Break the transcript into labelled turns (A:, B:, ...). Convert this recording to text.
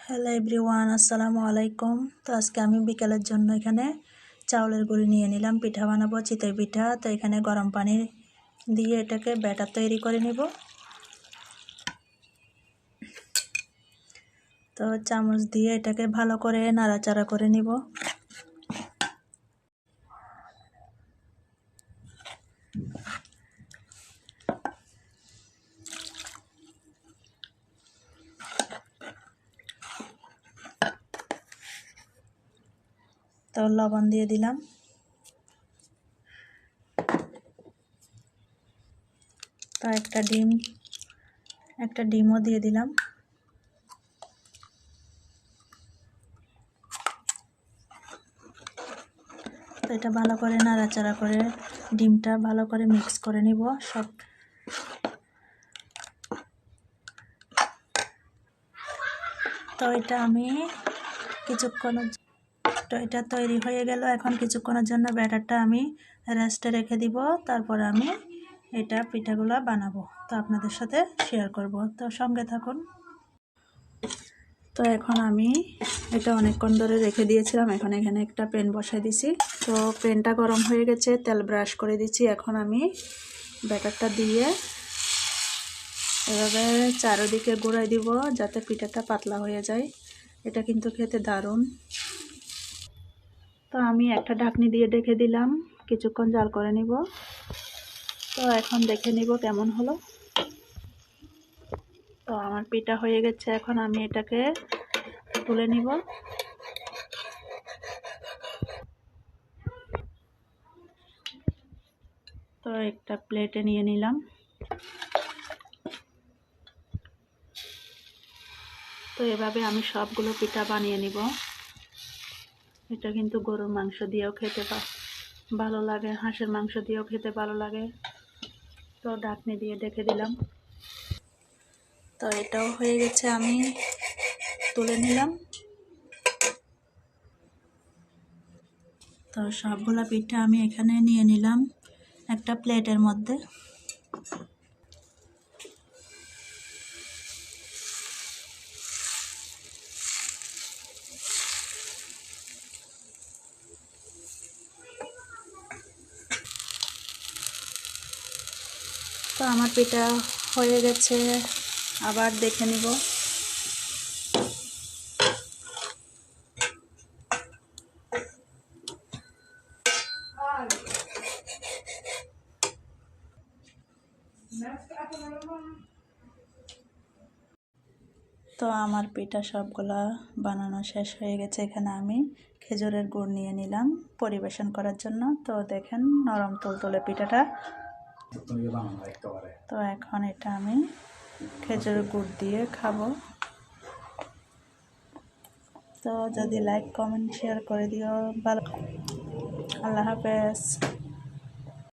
A: Hello everyone, আসসালামু আলাইকুম। তো আজকে আমি বিকেলের জন্য এখানে চাউলের গুঁড়ি নিয়ে নিলাম। পিঠা বানাবো, চিতই পিঠা। তো এখানে গরম পানি দিয়ে এটাকে ব্যাটার তৈরি করে নিব। তো চামচ দিয়ে এটাকে ভালো করে নাড়াচাড়া করে নিব। তো লবণ দিয়ে দিলাম। তো একটা ডিমও দিয়ে দিলাম। তো এটা ভালো করে নাড়াচাড়া করে ডিমটা ভালো করে মিক্স করে নিব সব। তো এটা আমি তো এটা তৈরি হয়ে গেল। এখন কিছুক্ষণের জন্য ব্যাটারটা আমি রেস্টে রেখে দিব। তারপর আমি এটা পিঠাগুলো বানাবো, তো আপনাদের সাথে শেয়ার করব। তো সঙ্গে থাকুন। তো এখন আমি এটা অনেকক্ষণ ধরে রেখে দিয়েছিলাম। এখন এখানে একটা প্যান বসাই দিছি। তো প্যানটা গরম হয়ে গেছে, তেল ব্রাশ করে দিচ্ছি। এখন আমি ব্যাটারটা দিয়ে এভাবে চারিদিকে ঘুরাই দিব যাতে পিঠাটা পাতলা হয়ে যায়। এটা কিন্তু খেতে দারুণ। তো আমি একটা ঢাকনি দিয়ে ঢেকে দিলাম, কিছুক্ষণ জাল করে নিব। তো এখন দেখে নিব কেমন হলো। তো আমার পিঠা হয়ে গেছে। এখন আমি এটাকে তুলে নিব। তো একটা প্লেটে নিয়ে নিলাম। তো এভাবে আমি সবগুলো পিঠা বানিয়ে নিব। এটা কিন্তু গরুর মাংস দিয়েও খেতে ভালো লাগে, হাঁসের মাংস দিয়েও খেতে ভালো লাগে। তো ঢাকনি দিয়ে ঢেকে দিলাম। তো এটাও হয়ে গেছে, আমি তুলে নিলাম। তো সবগুলা পিঠা আমি এখানে নিয়ে নিলাম একটা প্লেটের মধ্যে। তো আমার পিঠা হয়ে গেছে, আবার দেখে নিব। তো আমার পিঠা সবগুলা বানানো শেষ হয়ে গেছে। এখানে আমি খেজুরের গুড় নিয়ে নিলাম পরিবেশন করার জন্য। তো দেখেন নরম তুলতুলে পিঠাটা। তো এখন এটা আমি খেজুরের গুড় দিয়ে খাবো। তো যদি লাইক কমেন্ট শেয়ার করে দিও। ভালো, আল্লাহ হাফেজ।